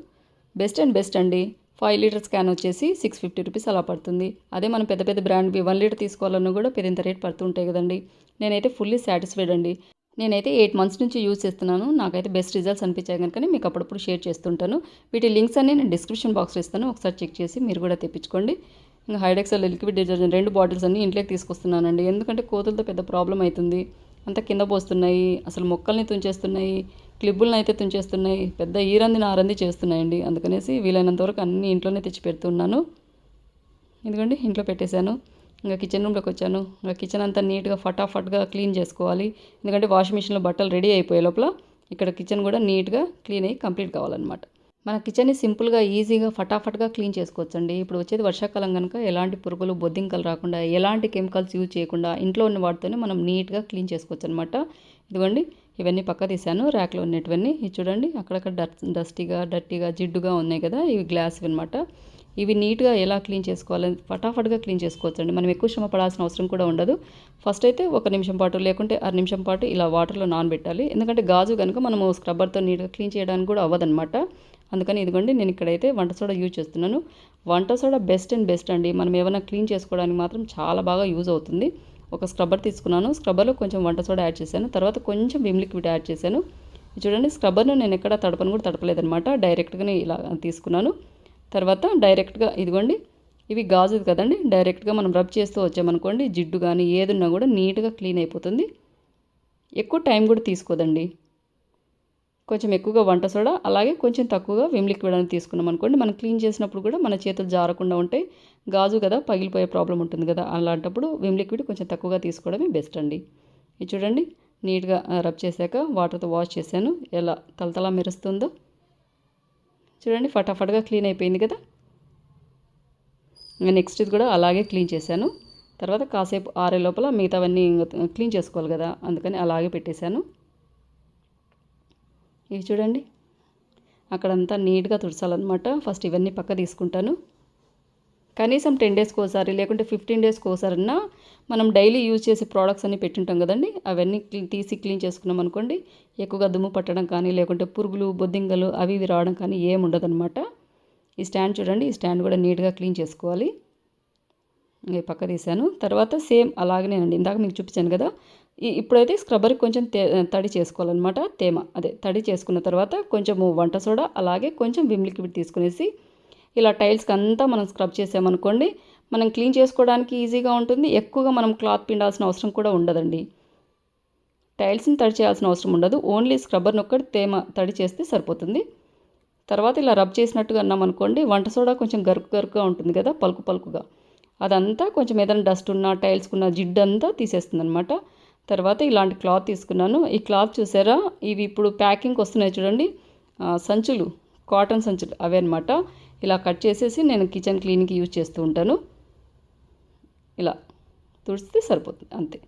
బెస్ట్ అండ్ బెస్ట్ అండి. 5 లీటర్స్ క్యాన్ వచ్చేసి 650 రూపీస్ అలా పడుతుంది. అదే మనం పెద్ద పెద్ద బ్రాండ్వి 1 లీటర్ తీసుకోవాలన్నా కూడా పెద్ద రేట్ పడుతుంటాయి కదండి. నేనైతే ఫుల్లీ సాటిస్ఫైడ్ అండి. నేనైతే 8 మంత్స్ నుంచి యూజ్ చేస్తున్నాను. నాకైతే బెస్ట్ రిజల్ట్స్ అనిపించాయి కనుక మీకు అప్పుడప్పుడు షేర్ చేస్తుంటాను. వీటి లింక్స్ అన్నీ నేను డిస్క్రిప్షన్ బాక్స్లో ఇస్తాను, ఒకసారి చెక్ చేసి మీరు కూడా తెప్పించుకోండి. ఇంకా హైడెక్సెల్ లిక్విడ్ డిటర్జెంట్ 2 బాటిల్స్ అన్నీ ఇంట్లోకి తీసుకొస్తున్నానండి, ఎందుకంటే కోతులతో పెద్ద ప్రాబ్లం అవుతుంది. అంతా కింద పోస్తున్నాయి, అసలు మొక్కల్ని తుంచేస్తున్నాయి, క్లిబ్బులను అయితే తుంచేస్తున్నాయి, పెద్ద ఈరంది నారంది చేస్తున్నాయండి. అందుకనేసి వీలైనంత వరకు అన్నీ ఇంట్లోనే తెచ్చి పెడుతున్నాను. ఎందుకంటే ఇంట్లో పెట్టేశాను. ఇంకా కిచెన్ రూమ్లోకి వచ్చాను. ఇంకా కిచెన్ అంతా నీట్గా ఫటాఫట్గా క్లీన్ చేసుకోవాలి, ఎందుకంటే వాషింగ్ మిషన్లో బట్టలు రెడీ అయిపోయే లోపల ఇక్కడ కిచెన్ కూడా నీట్గా క్లీన్ అయ్యి కంప్లీట్ కావాలన్నమాట. మన కిచెన్ని సింపుల్గా ఈజీగా ఫటాఫట్గా క్లీన్ చేసుకోవచ్చండి. ఇప్పుడు వచ్చేది వర్షాకాలం కనుక ఎలాంటి పురుగులు బొద్దింకలు రాకుండా, ఎలాంటి కెమికల్స్ యూజ్ చేయకుండా ఇంట్లో ఉన్న వాటితోనే మనం నీట్గా క్లీన్ చేసుకోవచ్చు అనమాట. ఇదిగోండి ఇవన్నీ పక్క తీసాను, ర్యాక్లో ఉన్నటువన్నీ. ఇది చూడండి అక్కడక్కడ డర్టీగా జిడ్డుగా ఉన్నాయి కదా, ఇవి గ్లాస్వి అనమాట. ఇవి నీట్గా ఎలా క్లీన్ చేసుకోవాలని ఫటాఫట్గా క్లీన్ చేసుకోవచ్చండి. మనం ఎక్కువ శ్రమ పడాల్సిన అవసరం కూడా ఉండదు. ఫస్ట్ అయితే 1 నిమిషం పాటు లేకుంటే 1/2 నిమిషం పాటు ఇలా వాటర్లో నానబెట్టాలి, ఎందుకంటే గాజు కనుక మనము స్క్రబ్బర్తో నీట్గా క్లీన్ చేయడానికి కూడా అవ్వదన్నమాట. అందుకని ఇదిగోండి నేను ఇక్కడైతే వంట సోడా యూజ్ చేస్తున్నాను. వంట సోడా బెస్ట్ అండ్ బెస్ట్ అండి. మనం ఏమైనా క్లీన్ చేసుకోవడానికి మాత్రం చాలా బాగా యూజ్ అవుతుంది. ఒక స్క్రబ్బర్ తీసుకున్నాను, స్క్రబ్బర్లో కొంచెం వంట సోడా యాడ్ చేశాను, తర్వాత కొంచెం విమ్ లిక్విడ్ యాడ్ చేశాను. చూడండి స్క్రబ్బర్ను నేను ఎక్కడ తడపను కూడా తడపలేదనమాట, డైరెక్ట్గానే ఇలా తీసుకున్నాను. తర్వాత డైరెక్ట్గా ఇదిగోండి ఇవి గాజు కదండి, డైరెక్ట్గా మనం రబ్ చేస్తూ వచ్చామనుకోండి జిడ్డు కానీ ఏదున్నా కూడా నీట్గా క్లీన్ అయిపోతుంది. ఎక్కువ టైం కూడా తీసుకోదండి. కొంచెం ఎక్కువగా వంట సోడా అలాగే కొంచెం తక్కువగా విమ్ లిక్విడ్ అని తీసుకున్నాం అనుకోండి, మనం క్లీన్ చేసినప్పుడు కూడా మన చేతులు జారకుండా ఉంటాయి. గాజు కదా పగిలిపోయే ప్రాబ్లం ఉంటుంది కదా, అలాంటప్పుడు విమ్ లిక్విడ్ కొంచెం తక్కువగా తీసుకోవడమే బెస్ట్ అండి. ఇది చూడండి నీట్గా రబ్ చేశాక వాటర్తో వాష్ చేశాను, ఎలా తలతలా మెరుస్తుందో చూడండి, ఫటాఫట్గా క్లీన్ అయిపోయింది కదా. ఇంకా నెక్స్ట్ ఇది కూడా అలాగే క్లీన్ చేశాను. తర్వాత కాసేపు ఆరే లోపల మిగతావన్నీ క్లీన్ చేసుకోవాలి కదా, అందుకని అలాగే పెట్టేశాను. ఇవి చూడండి అక్కడంతా నీట్గా తుడసాలన్నమాట. ఫస్ట్ ఇవన్నీ పక్క తీసుకుంటాను. కనీసం 10 డేస్కి ఒకసారి లేకుంటే 15 డేస్కి ఒకసారన్నా మనం డైలీ యూజ్ చేసే ప్రోడక్ట్స్ అన్నీ పెట్టుంటాం కదండి, అవన్నీ తీసి క్లీన్ చేసుకున్నాం అనుకోండి ఎక్కువగా దుమ్ము పట్టడం కానీ లేకుంటే పురుగులు బొద్దింగలు అవి ఇవి రావడం కానీ ఏమి ఉండదన్నమాట. ఈ స్టాండ్ చూడండి, ఈ స్టాండ్ కూడా నీట్గా క్లీన్ చేసుకోవాలి. పక్క తీసాను. తర్వాత సేమ్ అలాగనేనండి, ఇందాక మీకు చూపించాను కదా, ఇప్పుడైతే స్క్రబ్బర్కి కొంచెం తడి చేసుకోవాలన్నమాట. తడి చేసుకున్న తర్వాత కొంచెము వంట సోడా అలాగే కొంచెం విమ్ లిక్విడ్ తీసుకునేసి ఇలా టైల్స్కి అంతా మనం స్క్రబ్ చేసామనుకోండి మనం క్లీన్ చేసుకోవడానికి ఈజీగా ఉంటుంది. ఎక్కువగా మనం క్లాత్ పిండాల్సిన అవసరం కూడా ఉండదండి. టైల్స్ని తడి చేయాల్సిన అవసరం ఉండదు, ఓన్లీ స్క్రబ్బర్ని ఒక్కటి తడి చేస్తే సరిపోతుంది. తర్వాత ఇలా రబ్ చేసినట్టుగా అన్నామనుకోండి వంట సోడా కొంచెం గరుకుగా ఉంటుంది కదా, పలుకుగా, అదంతా కొంచెం ఏదైనా డస్ట్ ఉన్న టైల్స్కున్న జిడ్డు అంతా తీసేస్తుంది అనమాట. తర్వాత ఇలాంటి క్లాత్ తీసుకున్నాను. ఈ క్లాత్ చూసారా, ఇవి ఇప్పుడు ప్యాకింగ్కి వస్తున్నాయి చూడండి సంచులు, కాటన్ సంచులు అవే అనమాట. ఇలా కట్ చేసేసి నేను కిచెన్ క్లీన్కి యూజ్ చేస్తూ ఉంటాను. ఇలా తుడిస్తే సరిపోతుంది అంతే.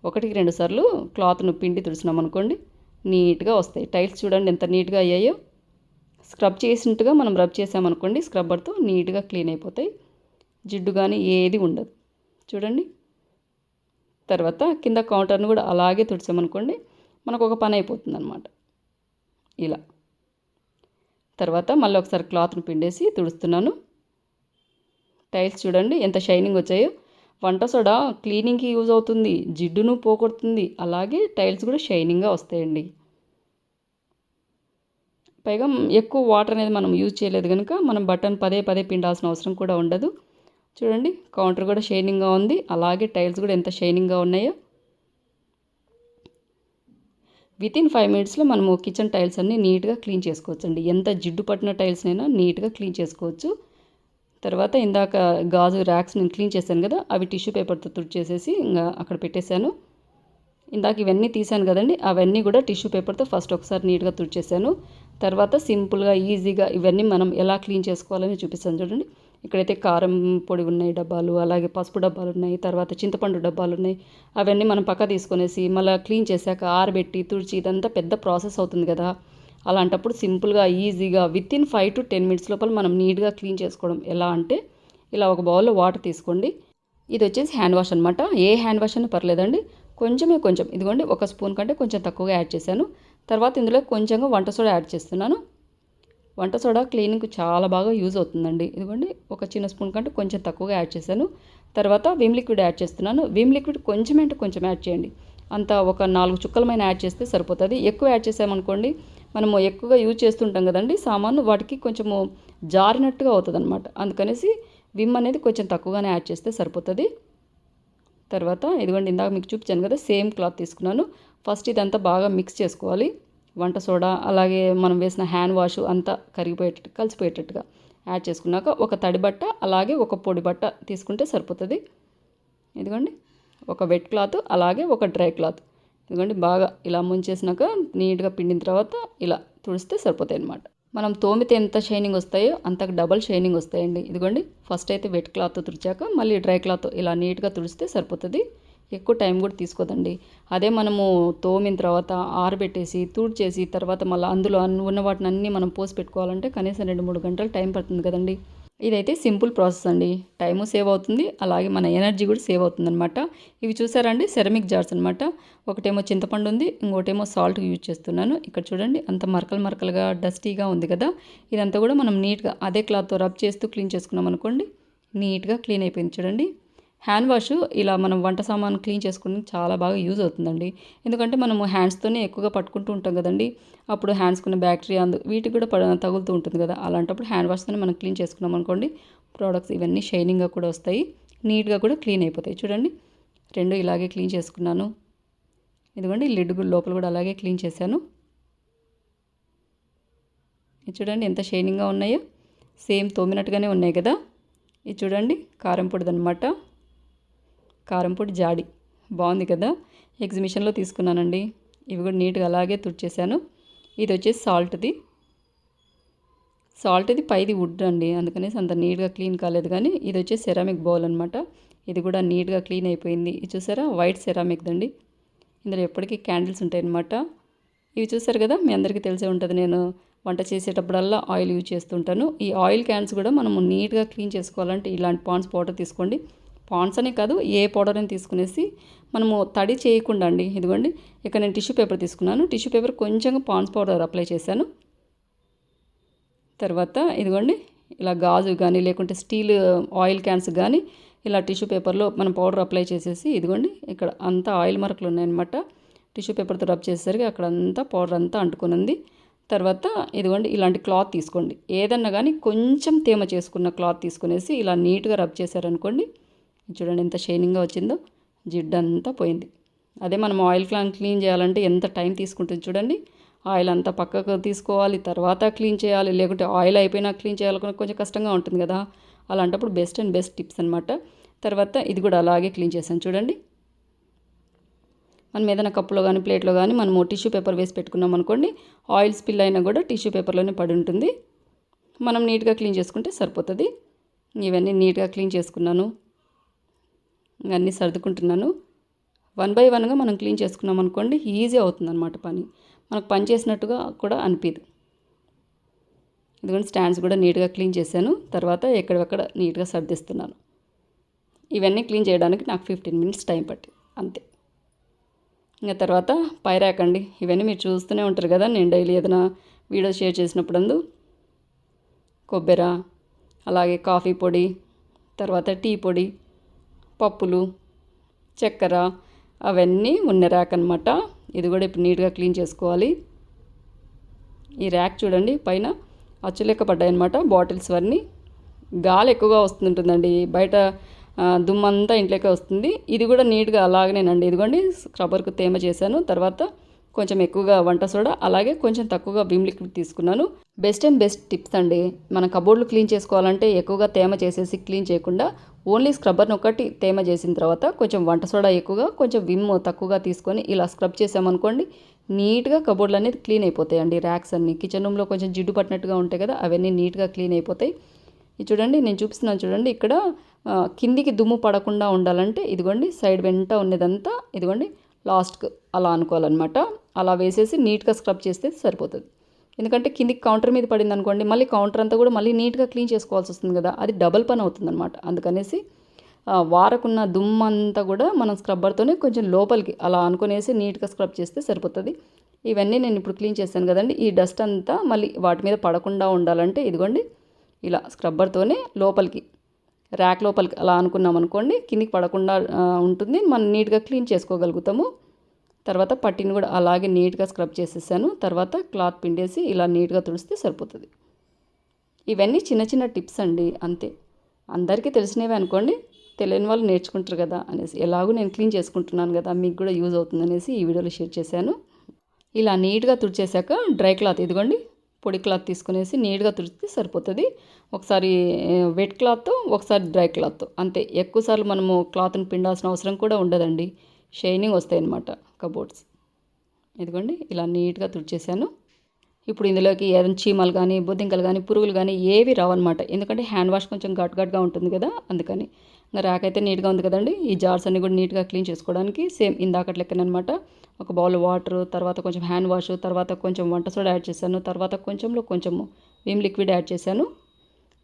1-2 సార్లు క్లాత్ను పిండి తుడిచినామనుకోండి నీట్గా వస్తాయి. టైల్స్ చూడండి ఎంత నీట్గా అయ్యాయో. స్క్రబ్ చేసినట్టుగా మనం రబ్ చేసామనుకోండి స్క్రబ్బర్తో నీట్గా క్లీన్ అయిపోతాయి. జిడ్డు కానీ ఏది ఉండదు చూడండి. తర్వాత కింద కౌంటర్ను కూడా అలాగే తుడిచామనుకోండి మనకు ఒక పని అయిపోతుంది అనమాట. ఇలా తర్వాత మళ్ళీ ఒకసారి క్లాత్ను పిండేసి తుడుస్తున్నాను. టైల్స్ చూడండి ఎంత షైనింగ్ వచ్చాయో. వంట సోడా క్లీనింగ్కి యూజ్ అవుతుంది, జిడ్డును పోగొడుతుంది, అలాగే టైల్స్ కూడా షైనింగ్గా వస్తాయండి. పైగా ఎక్కువ వాటర్ అనేది మనం యూజ్ చేయలేదు కనుక మనం బటన్ పదే పదే పిండాల్సిన అవసరం కూడా ఉండదు. చూడండి కౌంటర్ కూడా షైనింగ్గా ఉంది, అలాగే టైల్స్ కూడా ఎంత షైనింగ్గా ఉన్నాయో. వితిన్ 5 మినిట్స్లో మనము కిచెన్ టైల్స్ అన్నీ నీట్గా క్లీన్ చేసుకోవచ్చు అండి. ఎంత జిడ్డు పట్టిన టైల్స్నైనా నీట్గా క్లీన్ చేసుకోవచ్చు. తర్వాత ఇందాక గాజు ర్యాక్స్ నేను క్లీన్ చేశాను కదా, అవి టిష్యూ పేపర్తో తుడిచేసేసి ఇంకా అక్కడ పెట్టేశాను. ఇందాక ఇవన్నీ తీసాను కదండి, అవన్నీ కూడా టిష్యూ పేపర్తో ఫస్ట్ ఒకసారి నీట్గా తుడిచేసాను. తర్వాత సింపుల్గా ఈజీగా ఇవన్నీ మనం ఎలా క్లీన్ చేసుకోవాలని చూపిస్తాను చూడండి. ఇక్కడైతే కారం పొడి ఉన్నాయి డబ్బాలు, అలాగే పసుపు డబ్బాలు ఉన్నాయి, తర్వాత చింతపండు డబ్బాలు ఉన్నాయి. అవన్నీ మనం పక్క తీసుకొనేసి మళ్ళీ క్లీన్ చేశాక ఆరబెట్టి తుడిచి ఇదంతా పెద్ద ప్రాసెస్ అవుతుంది కదా. అలాంటప్పుడు సింపుల్గా ఈజీగా వితిన్ 5 to 10 మినిట్స్ లోపల మనం నీట్గా క్లీన్ చేసుకోవడం ఎలా అంటే, ఇలా ఒక బౌల్లో వాటర్ తీసుకోండి. ఇది వచ్చేసి హ్యాండ్ వాష్ అనమాట. ఏ హ్యాండ్ వాష్ అయినా పర్లేదండి. కొంచెం ఇదిగోండి 1 స్పూన్ కంటే కొంచెం తక్కువగా యాడ్ చేశాను. తర్వాత ఇందులో కొంచెంగా వంట సోడా యాడ్ చేస్తున్నాను. వంట సోడా క్లీనింగ్కి చాలా బాగా యూజ్ అవుతుందండి. ఇదిగోండి ఒక చిన్న స్పూన్ కంటే కొంచెం తక్కువగా యాడ్ చేశాను. తర్వాత విమ్ లిక్విడ్ యాడ్ చేస్తున్నాను. విమ్ లిక్విడ్ కొంచెం యాడ్ చేయండి. అంత ఒక 4 చుక్కలమైన యాడ్ చేస్తే సరిపోతుంది. ఎక్కువ యాడ్ చేసామనుకోండి మనము ఎక్కువగా యూజ్ చేస్తుంటాం కదండి సామాను, వాటికి కొంచెము జారినట్టుగా అవుతుంది అనమాట. అందుకనేసి విమ్ అనేది కొంచెం తక్కువగానే యాడ్ చేస్తే సరిపోతుంది. తర్వాత ఇదిగోండి ఇందాక మీకు చూపించాను కదా, సేమ్ క్లాత్ తీసుకున్నాను. ఫస్ట్ ఇదంతా బాగా మిక్స్ చేసుకోవాలి. వంట సోడా అలాగే మనం వేసిన హ్యాండ్ వాష్ అంతా కలిసిపోయేటట్టుగా యాడ్ చేసుకున్నాక ఒక తడి బట్ట అలాగే ఒక పొడి బట్ట తీసుకుంటే సరిపోతుంది. ఇదిగోండి ఒక వెట్ క్లాత్ అలాగే ఒక డ్రై క్లాత్ ఇదిగోండి బాగా ఇలా ముంచేసినాక నీట్గా పిండిన తర్వాత ఇలా తుడిస్తే సరిపోతాయి అన్నమాట. మనం తోమితే ఎంత షైనింగ్ వస్తాయో అంతకు డబల్ షైనింగ్ వస్తాయండి. ఇదిగోండి ఫస్ట్ అయితే వెట్ క్లాత్ తుడిచాక మళ్ళీ డ్రై క్లాత్ ఇలా నీట్గా తుడిస్తే సరిపోతుంది. ఎక్కువ టైం కూడా తీసుకోదండి. అదే మనము తోమిన తర్వాత ఆరబెట్టేసి తుడిచేసి తర్వాత మళ్ళీ అందులో ఉన్న వాటిని అన్నీ మనం పోసి పెట్టుకోవాలంటే కనీసం 2-3 గంటలు టైం పడుతుంది కదండి. ఇదైతే సింపుల్ ప్రాసెస్ అండి. టైము సేవ్ అవుతుంది, అలాగే మన ఎనర్జీ కూడా సేవ్ అవుతుంది అనమాట. ఇవి చూసారండి సెరమిక్ జార్స్ అనమాట. ఒకటేమో చింతపండు ఉంది, ఇంకోటేమో సాల్ట్ యూజ్ చేస్తున్నాను. ఇక్కడ చూడండి అంత మరకలుగా డస్టీగా ఉంది కదా. ఇదంతా కూడా మనం నీట్గా అదే క్లాత్తో రబ్ చేస్తూ క్లీన్ చేసుకున్నాం అనుకోండి నీట్గా క్లీన్ అయిపోయింది. చూడండి హ్యాండ్ వాష్ ఇలా మనం వంట సామాను క్లీన్ చేసుకుని చాలా బాగా యూజ్ అవుతుందండి. ఎందుకంటే మనము హ్యాండ్స్తోనే ఎక్కువగా పట్టుకుంటూ ఉంటాం కదండి. అప్పుడు హ్యాండ్స్కున్న బ్యాక్టీరియా వీటికి కూడా తగులుతూ ఉంటుంది కదా. అలాంటప్పుడు హ్యాండ్ వాష్తోనే మనం క్లీన్ చేసుకున్నాం అనుకోండి ప్రోడక్ట్స్ ఇవన్నీ షైనింగ్గా కూడా వస్తాయి, నీట్గా కూడా క్లీన్ అయిపోతాయి. చూడండి 2 ఇలాగే క్లీన్ చేసుకున్నాను. ఇదిగోండి లిడ్ లోపల కూడా అలాగే క్లీన్ చేశాను. ఇది చూడండి ఎంత షైనింగ్గా ఉన్నాయో, సేమ్ తోమినట్టుగానే ఉన్నాయి కదా. ఇది చూడండి కారం పొడిదనమాట. కారం పొడి జాడి బాగుంది కదా, ఎగ్జిబిషన్లో తీసుకున్నానండి. ఇవి కూడా నీట్గా అలాగే తుడిచేసాను. ఇది వచ్చేసి సాల్ట్ది పైది వుడ్ అండి, అందుకనేసి అంత నీట్గా క్లీన్ కాలేదు. కానీ ఇది వచ్చేసి సెరామిక్ బౌల్ అనమాట. ఇది కూడా నీట్గా క్లీన్ అయిపోయింది. ఇది చూసారా వైట్ సెరామిక్ దండి. ఇందులో ఎప్పటికీ క్యాండిల్స్ ఉంటాయి అన్నమాట. ఇవి చూసారు కదా, మీ అందరికీ తెలిసే ఉంటుంది. నేను వంట చేసేటప్పుడల్లా ఆయిల్ యూజ్ చేస్తుంటాను. ఈ ఆయిల్ క్యాన్స్ కూడా మనము నీట్గా క్లీన్ చేసుకోవాలంటే ఇలాంటి పాండ్స్ పౌడర్ తీసుకోండి. పాండ్స్ అనే కాదు ఏ పౌడర్ అని తీసుకునేసి మనము తడి చేయకుండా అండి. ఇదిగోండి ఇక్కడ నేను టిష్యూ పేపర్ తీసుకున్నాను. టిష్యూ పేపర్ కొంచెంగా పాండ్స్ పౌడర్ అప్లై చేశాను. తర్వాత ఇదిగోండి ఇలా గాజు కానీ లేకుంటే స్టీల్ ఆయిల్ క్యాన్స్ కానీ ఇలా టిష్యూ పేపర్లో మనం పౌడర్ అప్లై చేసేసి ఇదిగోండి ఇక్కడ అంతా ఆయిల్ మరకలు ఉన్నాయన్నమాట. టిష్యూ పేపర్తో రబ్ చేసేసరికి అక్కడ అంతా పౌడర్ అంతా అంటుకునింది. తర్వాత ఇదిగోండి ఇలాంటి క్లాత్ తీసుకోండి. ఏదన్నా కానీ కొంచెం తేమ చేసుకున్న క్లాత్ తీసుకునేసి ఇలా నీట్గా రబ్ చేశారనుకోండి చూడండి ఎంత షైనింగ్గా వచ్చిందో, జిడ్డు అంతా పోయింది. అదే మనం ఆయిల్ క్లీన్ చేయాలంటే ఎంత టైం తీసుకుంటుంది చూడండి. ఆయిల్ అంతా పక్కకు తీసుకోవాలి, తర్వాత క్లీన్ చేయాలి, లేకుంటే ఆయిల్ అయిపోయినా క్లీన్ చేయాలనుకున్న కొంచెం కష్టంగా ఉంటుంది కదా. అలాంటప్పుడు బెస్ట్ టిప్స్ అనమాట. తర్వాత ఇది కూడా అలాగే క్లీన్ చేశాను చూడండి. మనం ఏదైనా కప్పులో కానీ ప్లేట్లో కానీ మనము టిష్యూ పేపర్ వేసి పెట్టుకున్నాం అనుకోండి ఆయిల్ స్పిల్ అయినా కూడా టిష్యూ పేపర్లోనే పడి ఉంటుంది. మనం నీట్గా క్లీన్ చేసుకుంటే సరిపోతుంది. ఇవన్నీ నీట్గా క్లీన్ చేసుకున్నాను. అన్నీ సర్దుకుంటున్నాను. 1 బై 1గా మనం క్లీన్ చేసుకున్నాం అనుకోండి, ఈజీ అవుతుందన్నమాట పని. మనకు పని చేసినట్టుగా కూడా అనిపించదు. ఇదిగోండి స్టాండ్స్ కూడా నీట్గా క్లీన్ చేశాను. తర్వాత ఎక్కడెక్కడ నీట్గా సర్దిస్తున్నాను. ఇవన్నీ క్లీన్ చేయడానికి నాకు 15 మినిట్స్ టైం పట్టింది అంతే. ఇంకా తర్వాత పై ర్యాక్ అండి. ఇవన్నీ మీరు చూస్తూనే ఉంటారు కదా, నేను డైలీ ఏదైనా వీడియో షేర్ చేసినప్పుడు కొబ్బెర, అలాగే కాఫీ పొడి, తర్వాత టీ పొడి, పప్పులు, చక్కెర అవన్నీ ఉన్న ర్యాక్ అనమాట. ఇది కూడా ఇప్పుడు నీట్గా క్లీన్ చేసుకోవాలి. ఈ ర్యాక్ చూడండి పైన అచ్చులెక్క పడ్డాయన్నమాట బాటిల్స్ అన్నీ. గాలి ఎక్కువగా వస్తుంటుందండి, బయట దుమ్మంతా ఇంట్లోకే వస్తుంది. ఇది కూడా నీట్గా అలాగనేనండి. ఇదిగోండి స్క్రబ్బర్కు తేమ చేశాను. తర్వాత కొంచెం ఎక్కువగా వంట సోడా, అలాగే కొంచెం తక్కువగా విమ్ లిక్విడ్ తీసుకున్నాను. బెస్ట్ టిప్స్ అండి. మన కబోర్డ్లు క్లీన్ చేసుకోవాలంటే ఎక్కువగా తేమ చేసేసి క్లీన్ చేయకుండా ఓన్లీ స్క్రబ్బర్ని ఒకటి తేమ చేసిన తర్వాత కొంచెం వంట సోడా ఎక్కువగా, కొంచెం విమ్ తక్కువగా తీసుకొని ఇలా స్క్రబ్ చేసామనుకోండి, నీట్గా కబోర్డ్లు అనేది క్లీన్ అయిపోతాయండి. ర్యాక్స్ అన్నీ కిచెన్ రూమ్లో కొంచెం జిడ్డు పట్టినట్టుగా ఉంటాయి కదా, అవన్నీ నీట్గా క్లీన్ అయిపోతాయి. ఇది చూడండి, నేను చూపిస్తున్నాను చూడండి. ఇక్కడ కిందికి దుమ్ము పడకుండా ఉండాలంటే ఇదిగోండి సైడ్ వెంట ఉన్నదంతా ఇదిగోండి లాస్ట్కి అలా అనుకోవాలన్నమాట. అలా వేసేసి నీట్గా స్క్రబ్ చేస్తే సరిపోతుంది. ఎందుకంటే కిందికి కౌంటర్ మీద పడింది అనుకోండి, మళ్ళీ కౌంటర్ అంతా కూడా మళ్ళీ నీట్గా క్లీన్ చేసుకోవాల్సి వస్తుంది కదా, అది డబల్ పని అవుతుందన్నమాట. అందుకనేసి వారకున్న దుమ్మంతా కూడా మనం స్క్రబ్బర్తోనే కొంచెం లోపలికి అలా అనుకునేసి నీట్గా స్క్రబ్ చేస్తే సరిపోతుంది. ఇవన్నీ నేను ఇప్పుడు క్లీన్ చేశాను కదండి. ఈ డస్ట్ అంతా మళ్ళీ వాటి మీద పడకుండా ఉండాలంటే ఇదిగోండి ఇలా స్క్రబ్బర్తోనే లోపలికి ర్యాక్ లోపలికి అలా అనుకున్నాం అనుకోండి, కిందికి పడకుండా ఉంటుంది, మనం నీట్గా క్లీన్ చేసుకోగలుగుతాము. తర్వాత పట్టిని కూడా అలాగే నీట్గా స్క్రబ్ చేసేసాను. తర్వాత క్లాత్ పిండేసి ఇలా నీట్గా తుడిస్తే సరిపోతుంది. ఇవన్నీ చిన్న చిన్న టిప్స్ అండి, అంతే. అందరికీ తెలిసినవి అనుకోండి, తెలియని వాళ్ళు నేర్చుకుంటారు కదా అనేసి, ఎలాగూ నేను క్లీన్ చేసుకుంటున్నాను కదా, మీకు కూడా యూజ్ అవుతుందనేసి ఈ వీడియోలో షేర్ చేశాను. ఇలా నీట్గా తుడిచేశాక డ్రై క్లాత్ ఇదిగోండి పొడి క్లాత్ తీసుకునేసి నీట్గా తుడిస్తే సరిపోతుంది. ఒకసారి వెట్ క్లాత్, ఒకసారి డ్రై క్లాత్, అంతే. ఎక్కువసార్లు మనము క్లాత్ని పిండాల్సిన అవసరం కూడా ఉండదండి. షైనింగ్ వస్తాయి అన్నమాట కబోర్డ్స్. ఇదిగోండి ఇలా నీట్గా తుడిచేసాను. ఇప్పుడు ఇందులోకి ఏదైనా చీమలు కానీ, బొద్దింకలు కానీ, పురుగులు కానీ ఏవి రావన్నమాట. ఎందుకంటే హ్యాండ్ వాష్ కొంచెం ఘాటుగా ఉంటుంది కదా, అందుకని. ఇంకా ర్యాక్ అయితే నీట్గా ఉంది కదండి. ఈ జార్స్ అన్నీ కూడా నీట్గా క్లీన్ చేసుకోవడానికి సేమ్ ఇందాకటి లెక్కనమాట. ఒక బౌల్ వాటర్, తర్వాత కొంచెం హ్యాండ్ వాష్, తర్వాత కొంచెం వంట సోడా యాడ్ చేశాను, తర్వాత కొంచెము విమ్ లిక్విడ్ యాడ్ చేశాను.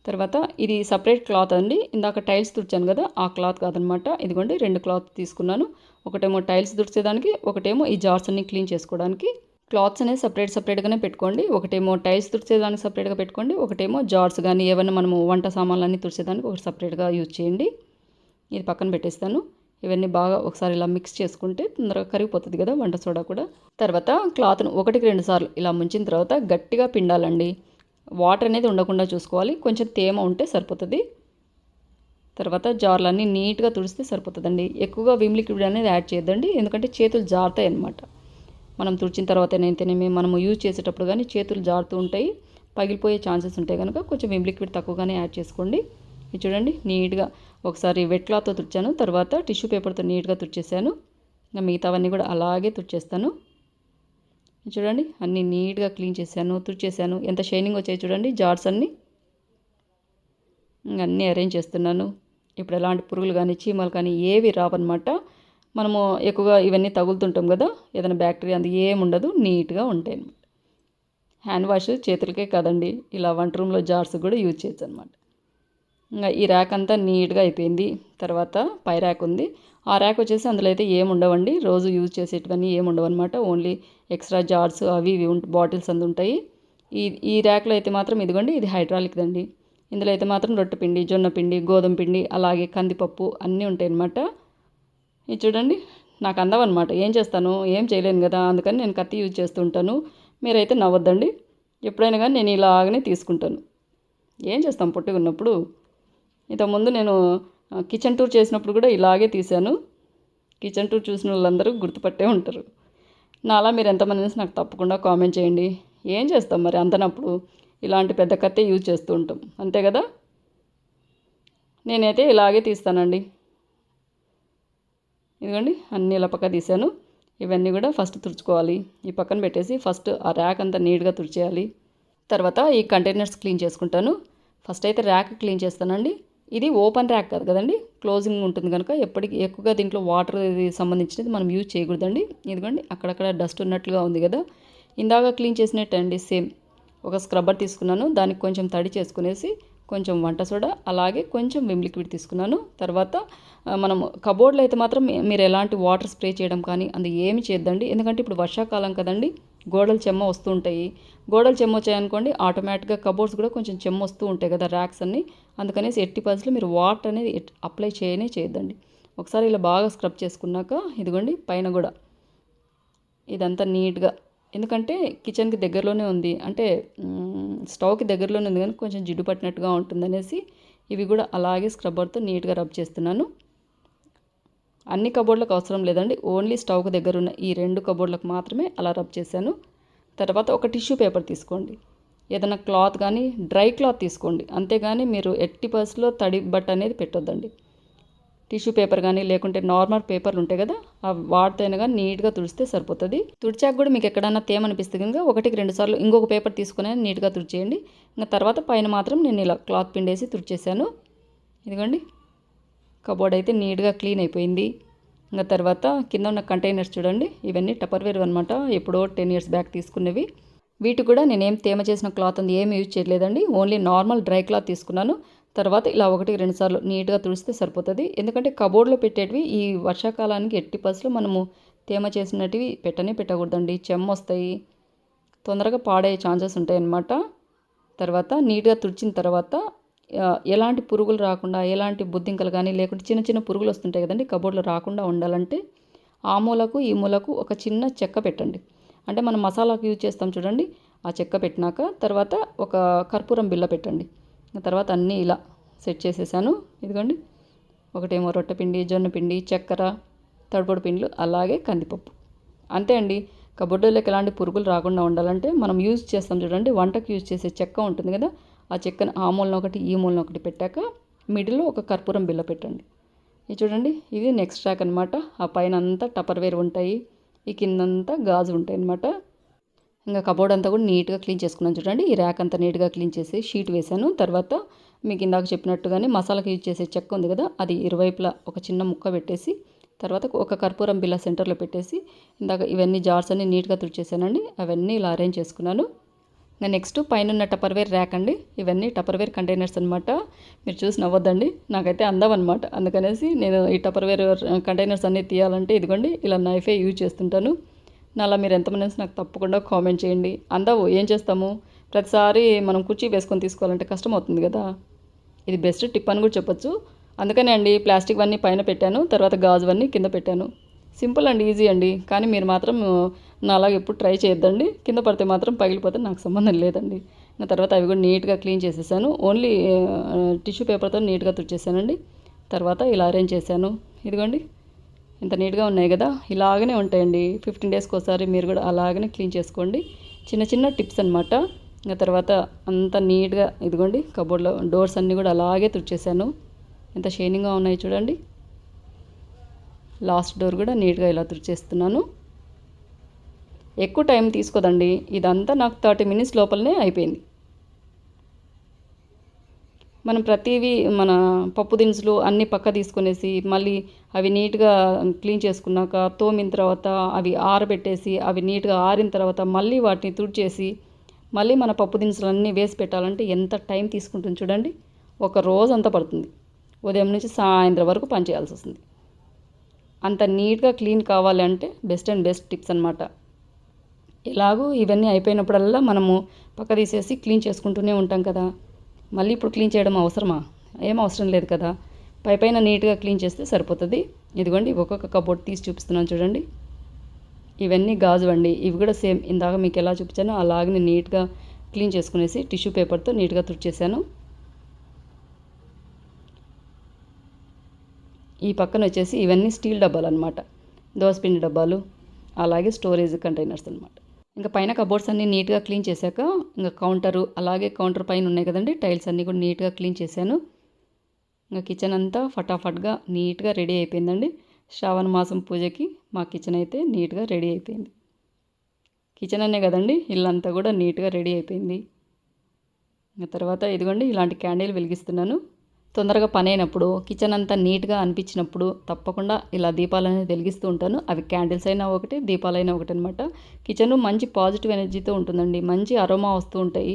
తర్వాత ఇది సపరేట్ క్లాత్ అండి. ఇందాక టైల్స్ తుడిచాను కదా, ఆ క్లాత్ కాదనమాట. ఇదిగోండి 2 క్లాత్ తీసుకున్నాను. ఒకటేమో టైల్స్ తుడిచేదానికి, ఒకటేమో ఈ జార్స్ అన్ని క్లీన్ చేసుకోవడానికి. క్లాత్స్ అనేది సపరేట్గానే పెట్టుకోండి. ఒకటేమో టైల్స్ తుడిచేదానికి సపరేట్గా పెట్టుకోండి, ఒకటేమో జార్స్ కానీ ఏమైనా మనము వంట సామాన్లన్నీ తుడిచేదానికి ఒకటి సపరేట్గా యూజ్ చేయండి. ఇది పక్కన పెట్టేస్తాను. ఇవన్నీ బాగా ఒకసారి ఇలా మిక్స్ చేసుకుంటే తొందరగా కరిగిపోతుంది కదా వంట సోడా కూడా. తర్వాత క్లాత్ను 1కి 2 సార్లు ఇలా ముంచిన తర్వాత గట్టిగా పిండాలండి. వాటర్ అనేది ఉండకుండా చూసుకోవాలి, కొంచెం తేమ ఉంటే సరిపోతుంది. తర్వాత జార్లన్నీ నీట్గా తుడిస్తే సరిపోతుందండి. ఎక్కువగా విమ్ లిక్విడ్ అనేది యాడ్ చేయొద్దండి, ఎందుకంటే చేతులు జారుతాయి అన్నమాట. మనం తుడిచిన తర్వాత అయితేనేమి మనము యూజ్ చేసేటప్పుడు కానీ చేతులు జారుతూ ఉంటాయి, పగిలిపోయే ఛాన్సెస్ ఉంటాయి కనుక కొంచెం విమ్ లిక్విడ్ తక్కువగానే యాడ్ చేసుకోండి. ఇది చూడండి నీట్గా ఒకసారి వెట్ క్లాత్తో తుడిచాను, తర్వాత టిష్యూ పేపర్తో నీట్గా తుడిచేసాను. ఇంకా మిగతావన్నీ కూడా అలాగే తుడిచేస్తాను. చూడండి అన్నీ నీట్గా క్లీన్ చేశాను, తుడిచేసాను. ఎంత షైనింగ్ వచ్చాయి చూడండి జార్స్ అన్నీ. అన్నీ అరేంజ్ చేస్తున్నాను. ఇప్పుడు ఎలాంటి పురుగులు కానీ, చీమలు కానీ ఏవి రావన్నమాట. మనము ఎక్కువగా ఇవన్నీ తగులుతుంటాం కదా, ఏదైనా బ్యాక్టీరియా అది ఏముండదు, నీట్గా ఉంటాయి అన్నమాట. హ్యాండ్ వాష్ చేతులకే కాదండి, ఇలా వంట రూమ్లో జార్స్ కూడా యూజ్ చేయొచ్చు అనమాట. ఇంకా ఈ ర్యాక్ అంతా నీట్గా అయిపోయింది. తర్వాత పై ర్యాక్ ఉంది. ఆ ర్యాక్ వచ్చేసి అందులో అయితే ఏముండవండి, రోజు యూజ్ చేసేటివన్నీ ఏముండవు అనమాట. ఓన్లీ ఎక్స్ట్రా జార్స్ అవి ఇవి బాటిల్స్ అందు ఉంటాయి. ఈ ర్యాక్లో అయితే మాత్రం ఇదిగోండి ఇది హైడ్రాలిక్దండి. ఇందులో అయితే మాత్రం రొట్టె పిండి, జొన్న పిండి, గోధుమ పిండి, అలాగే కందిపప్పు అన్నీ ఉంటాయి అన్నమాట. ఇది చూడండి నాకు అందవన్నమాట. ఏం చేస్తాను, ఏం చేయలేను కదా, అందుకని నేను కత్తి యూజ్ చేస్తూ ఉంటాను. మీరైతే నవ్వద్దండి, ఎప్పుడైనా కానీ నేను ఇలాగనే తీసుకుంటాను. ఏం చేస్తాం పొట్టిగా ఉన్నప్పుడు. ఇంతకుముందు నేను కిచెన్ టూర్ చేసినప్పుడు కూడా ఇలాగే తీశాను. కిచెన్ టూర్ చూసిన వాళ్ళందరూ గుర్తుపట్టే ఉంటారు. నాలా మీరు ఎంతమంది నుంచి నాకు తప్పకుండా కామెంట్ చేయండి. ఏం చేస్తాం మరి అంతనప్పుడు, ఇలాంటి పెద్ద కత్తే యూజ్ చేస్తూ ఉంటాం, అంతే కదా. నేనైతే ఇలాగే తీస్తానండి. ఇదిగోండి అన్నీ ఇలా పక్క తీసాను. ఇవన్నీ కూడా ఫస్ట్ తుడుచుకోవాలి. ఈ పక్కన పెట్టేసి ఫస్ట్ ఆ ర్యాక్ అంతా నీట్గా తుడిచేయాలి. తర్వాత ఈ కంటైనర్స్ క్లీన్ చేసుకుంటాను. ఫస్ట్ అయితే ర్యాక్ క్లీన్ చేస్తానండి. ఇది ఓపెన్ ర్యాక్ కాదు కదండి, క్లోజింగ్ ఉంటుంది కనుక ఎప్పటికీ ఎక్కువగా దీంట్లో వాటర్ సంబంధించినది మనం యూజ్ చేయకూడదండి. ఇదిగోండి అక్కడక్కడ డస్ట్ ఉన్నట్లుగా ఉంది కదా, ఇందాక క్లీన్ చేసినట్టు అండి సేమ్. ఒక స్క్రబ్బర్ తీసుకున్నాను, దానికి కొంచెం తడి చేసుకునేసి కొంచెం వంట సోడా అలాగే కొంచెం విమ్ లిక్విడ్ తీసుకున్నాను. తర్వాత మనం కబోర్డ్లో అయితే మాత్రం మీరు ఎలాంటి వాటర్ స్ప్రే చేయడం కానీ అది ఏమి చేద్దండి, ఎందుకంటే ఇప్పుడు వర్షాకాలం కదండి, గోడలు చెమ్మ వస్తూ ఉంటాయి. గోడలు చెమ్మ వచ్చాయనుకోండి ఆటోమేటిక్గా కబోర్డ్స్ కూడా కొంచెం చెమ్మ వస్తూ ఉంటాయి కదా, ర్యాక్స్ అన్నీ. అందుకనేసి ఎట్టి పరిస్థితుల్లో మీరు వాటర్ అనేది అప్లై చేయొద్దండి. ఒకసారి ఇలా బాగా స్క్రబ్ చేసుకున్నాక ఇదిగోండి పైన కూడా ఇదంతా నీట్గా, ఎందుకంటే కిచెన్కి దగ్గరలోనే ఉంది, అంటే స్టవ్కి దగ్గరలోనే ఉంది కానీ కొంచెం జిడ్డు పట్టినట్టుగా ఉంటుందనేసి ఇవి కూడా అలాగే స్క్రబ్బర్తో నీట్గా రబ్ చేస్తున్నాను. అన్ని కబోర్డ్లకు అవసరం లేదండి, ఓన్లీ స్టవ్కి దగ్గర ఉన్న ఈ 2 కబోర్డ్లకు మాత్రమే అలా రబ్ చేశాను. తర్వాత ఒక టిష్యూ పేపర్ తీసుకోండి, ఏదైనా క్లాత్ కానీ డ్రై క్లాత్ తీసుకోండి, అంతేగాని మీరు ఎట్టి పరిస్థితుల్లో తడి బట్ట అనేది పెట్టొద్దండి. టిష్యూ పేపర్ కానీ లేకుంటే నార్మల్ పేపర్లు ఉంటాయి కదా, అవి వాడితేనే కానీ నీట్గా తుడిస్తే సరిపోతుంది. తుడిచాక కూడా మీకు ఎక్కడైనా తేమ అనిపిస్తుంది కనుక 1-2 సార్లు ఇంకొక పేపర్ తీసుకుని నీట్గా తుడిచేయండి. ఇంకా తర్వాత పైన మాత్రం నేను ఇలా క్లాత్ పిండేసి తుడిచేసాను. ఇదిగోండి కబోర్డ్ అయితే నీట్గా క్లీన్ అయిపోయింది. ఇంకా తర్వాత కింద ఉన్న కంటైనర్స్ చూడండి, ఇవన్నీ టపర్వేర్ అనమాట, ఎప్పుడో 10 years బ్యాక్ తీసుకున్నవి. వీటి కూడా నేనేం తేమ చేసిన క్లాత్ అంది ఏమి యూజ్ చేయలేదండి, ఓన్లీ నార్మల్ డ్రై క్లాత్ తీసుకున్నాను. తర్వాత ఇలా 1-2 సార్లు నీట్గా తుడిస్తే సరిపోతుంది. ఎందుకంటే కబోర్డ్లో పెట్టేటివి ఈ వర్షాకాలానికి ఎట్టి పరిస్థితుల్లో మనము తేమ చేసినటివి పెట్టకూడదండి, చెమ్మ వస్తాయి, తొందరగా పాడయ్యే ఛాన్సెస్ ఉంటాయన్నమాట. తర్వాత నీట్గా తుడిచిన తర్వాత ఎలాంటి పురుగులు రాకుండా, ఎలాంటి బొద్దింకలు కానీ లేకుంటే చిన్న చిన్న పురుగులు వస్తుంటాయి కదండి, కబోర్డ్లో రాకుండా ఉండాలంటే ఆ మూలకు ఈ మూలకు ఒక చిన్న చెక్క పెట్టండి. అంటే మనం మసాలాకు యూజ్ చేస్తాం చూడండి, ఆ చెక్క పెట్టినాక తర్వాత ఒక కర్పూరం బిళ్ళ పెట్టండి. తర్వాత అన్నీ ఇలా సెట్ చేసేసాను. ఇదిగోండి ఒకటేమో రొట్టెపిండి, జొన్న పిండి, చక్కెర, తడిపొడి పిండిలు అలాగే కందిపప్పు, అంతే అండి. కబోర్డులోకి ఎలాంటి పురుగులు రాకుండా ఉండాలంటే మనం యూజ్ చేస్తాం చూడండి, వంటకు యూజ్ చేసే చెక్క ఉంటుంది కదా, ఆ చెక్కను ఆ మూలన ఒకటి ఈ మూలన ఒకటి పెట్టాక మిడిల్లో ఒక కర్పూరం బిళ్ళ పెట్టండి. ఇది చూడండి, ఇది నెక్స్ట్ ర్యాక్ అనమాట. ఆ పైన అంతా టపర్వేర్ ఉంటాయి, ఈ కిందంతా గాజు ఉంటాయి అనమాట. ఇంకా కబోర్డ్ అంతా కూడా నీట్గా క్లీన్ చేసుకున్నాను చూడండి. ఈ ర్యాక్ అంతా నీట్గా క్లీన్ చేసి షీట్ వేశాను. తర్వాత మీకు ఇందాక చెప్పినట్టుగానే మసాలాకి యూజ్ చేసే చెక్క ఉంది కదా, అది ఇరువైపులా ఒక చిన్న ముక్క పెట్టేసి తర్వాత ఒక కర్పూరం బిళ్ళ సెంటర్లో పెట్టేసి ఇందాక ఇవన్నీ జార్స్ అన్ని నీట్గా తుడిచేసానండి. అవన్నీ ఇలా అరేంజ్ చేసుకున్నాను. నెక్స్ట్ పైన టపర్వేర్ ర్యాక్ అండి, ఇవన్నీ టపర్వేర్ కంటైనర్స్ అనమాట. మీరు చూసి నవ్వద్దండి, నాకైతే అందం అనమాట. అందుకనేసి నేను ఈ టపర్వేర్ కంటైనర్స్ అన్నీ తీయాలంటే ఇదిగోండి ఇలా నైఫే యూజ్ చేస్తుంటాను. నాలా మీరు ఎంతమంది నాకు తప్పకుండా కామెంట్ చేయండి. అందవు ఏం చేస్తాము, ప్రతిసారి మనం కుర్చీ వేసుకొని తీసుకోవాలంటే కష్టం అవుతుంది కదా. ఇది బెస్ట్ టిప్ అని కూడా చెప్పొచ్చు. అందుకనే అండి ప్లాస్టిక్ అన్నీ పైన పెట్టాను, తర్వాత గాజువన్నీ కింద పెట్టాను. సింపుల్ అండి, ఈజీ అండి. కానీ మీరు మాత్రం నా అలాగే ఎప్పుడు ట్రై చేయొద్దండి, కింద పడితే మాత్రం పగిలిపోతే నాకు సంబంధం లేదండి. తర్వాత అవి కూడా నీట్గా క్లీన్ చేసేసాను, ఓన్లీ టిష్యూ పేపర్తో నీట్గా తుడిచేసానండి. తర్వాత ఇలా అరేంజ్ చేశాను. ఇదిగోండి ఇంత నీట్గా ఉన్నాయి కదా, ఇలాగనే ఉంటాయండి. 15 daysకి ఒకసారి మీరు కూడా అలాగనే క్లీన్ చేసుకోండి. చిన్న చిన్న టిప్స్ అనమాట. ఇంకా తర్వాత అంత నీట్గా ఇదిగోండి కబోర్డ్లో డోర్స్ అన్నీ కూడా అలాగే తుడిచేసాను. ఎంత షైనింగ్గా ఉన్నాయి చూడండి. లాస్ట్ డోర్ కూడా నీట్గా ఇలా తుడిచేస్తున్నాను. ఎక్కువ టైం తీసుకోదండి, ఇదంతా నాకు 30 minutes లోపలనే అయిపోయింది. మనం ప్రతిదీ మన పప్పు దినుసులు అన్నీ పక్క తీసుకునేసి మళ్ళీ అవి నీట్గా క్లీన్ చేసుకున్నాక తోమిన తర్వాత అవి ఆరబెట్టేసి అవి నీట్గా ఆరిన తర్వాత మళ్ళీ వాటిని తుడిచేసి మళ్ళీ మన పప్పు దినుసులు అన్నీ వేసి పెట్టాలంటే ఎంత టైం తీసుకుంటుంది చూడండి. ఒక రోజు అంతా పడుతుంది, ఉదయం నుంచి సాయంత్రం వరకు పని చేయాల్సి వస్తుంది. అంత నీట్గా క్లీన్ కావాలి అంటే బెస్ట్ అండ్ బెస్ట్ టిప్స్ అనమాట. ఎలాగూ ఇవన్నీ అయిపోయినప్పుడల్లా మనము పక్క తీసేసి క్లీన్ చేసుకుంటూనే ఉంటాం కదా, మళ్ళీ ఇప్పుడు క్లీన్ చేయడం అవసరమా, ఏం అవసరం లేదు కదా. పైన నీట్గా క్లీన్ చేస్తే సరిపోతుంది. ఇదిగోండి ఒక్కొక్క కబోర్డ్ తీసి చూపిస్తున్నాను చూడండి. ఇవన్నీ గాజు అండి, ఇవి కూడా సేమ్ ఇందాక మీకు ఎలా చూపించానో అలాగే నీట్గా క్లీన్ చేసుకునేసి టిష్యూ పేపర్తో నీట్గా తుడిచేసాను. ఈ పక్కన వచ్చేసి ఇవన్నీ స్టీల్ డబ్బాలు అనమాట, దోసపిండి డబ్బాలు అలాగే స్టోరేజ్ కంటైనర్స్ అనమాట. ఇంకా పైన కబోర్డ్స్ అన్నీ నీట్గా క్లీన్ చేశాక ఇంకా కౌంటరు అలాగే కౌంటర్ పైన ఉన్నాయి కదండి టైల్స్ అన్నీ కూడా నీట్గా క్లీన్ చేశాను. ఇంకా కిచెన్ అంతా ఫటాఫట్గా నీట్గా రెడీ అయిపోయిందండి. శ్రావణ మాసం పూజకి మా కిచెన్ అయితే నీట్గా రెడీ అయిపోయింది. కిచెన్ అనే కదండి ఇల్లంతా కూడా నీట్గా రెడీ అయిపోయింది. తర్వాత ఇదిగోండి ఇలాంటి క్యాండిల్ వెలిగిస్తున్నాను. తొందరగా పని అయినప్పుడు కిచెన్ అంతా నీట్గా అనిపించినప్పుడు తప్పకుండా ఇలా దీపాలు అనేది వెలిగిస్తూ ఉంటాను. అవి క్యాండిల్స్ అయినా ఒకటి, దీపాలైనా ఒకటి అనమాట. కిచెన్ మంచి పాజిటివ్ ఎనర్జీతో ఉంటుందండి. మంచి అరోమా వస్తూ ఉంటాయి.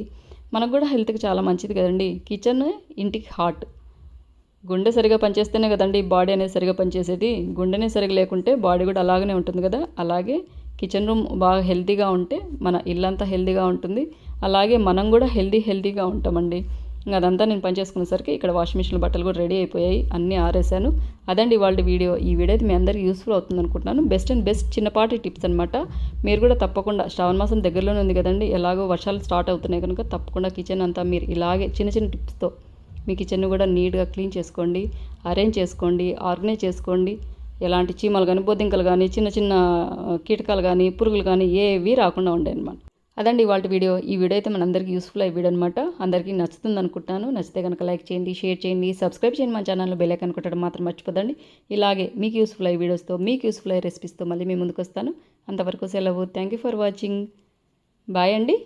మనకు కూడా హెల్త్కి చాలా మంచిది కదండి. కిచెన్ ఇంటికి హార్ట్. గుండె సరిగా పనిచేస్తేనే కదండి బాడీ అనేది సరిగా పనిచేసేది. గుండెనే సరిగా లేకుంటే బాడీ కూడా అలాగనే ఉంటుంది కదా. అలాగే కిచెన్ రూమ్ బాగా హెల్తీగా ఉంటే మన ఇల్లంతా హెల్తీగా ఉంటుంది. అలాగే మనం కూడా హెల్తీగా ఉంటామండి. ఇంకా అదంతా నేను పని చేసుకునేసరికి ఇక్కడ వాషింగ్ మిషన్లో బట్టలు కూడా రెడీ అయిపోయాయి. అన్నీ ఆరేసాను. అదండి ఇవాళ వీడియో. ఈ వీడియో అయితే మీ అందరికీ యూస్ఫుల్ అవుతుంది అనుకుంటున్నాను. బెస్ట్ చిన్నపాటి టిప్స్ అనమాట. మీరు కూడా తప్పకుండా శ్రావణ మాసం దగ్గరలోనే ఉంది కదండి. ఎలాగో వర్షాలు స్టార్ట్ అవుతున్నాయి కనుక తప్పకుండా కిచెన్ అంతా మీరు ఇలాగే చిన్న టిప్స్తో మీ కిచెన్ కూడా నీట్గా క్లీన్ చేసుకోండి, అరేంజ్ చేసుకోండి, ఆర్గనైజ్ చేసుకోండి. ఎలాంటి చీమలు కానీ, బొద్దింకలు కానీ, చిన్న కీటకాలు కానీ, పురుగులు కానీ ఏవి రాకుండా ఉండే అనమాట. అదండి ఇవాళ వీడియో. ఈ వీడియో అయితే మనందరికీ యూస్ఫుల్ అయ్యే వీడియో అనమాట. అందరికీ నచ్చుతుంది అనుకుంటున్నాను. నచ్చితే కనుక లైక్ చేయండి, షేర్ చేయండి, సబ్స్క్రైబ్ చేయండి. మా ఛానల్లో బెల్ ఐకాన్ కొట్టడం మాత్రం మర్చిపోదండి. ఇలాగే మీకు యూస్ఫుల్ అయ్యే వీడియోస్తో, మీకు యూస్ఫుల్ అయ్యే రెసిపీస్తో మళ్ళీ మీ ముందుకు వస్తాను. అంతవరకు సెలవు. Thank you for watching. Bye అండి.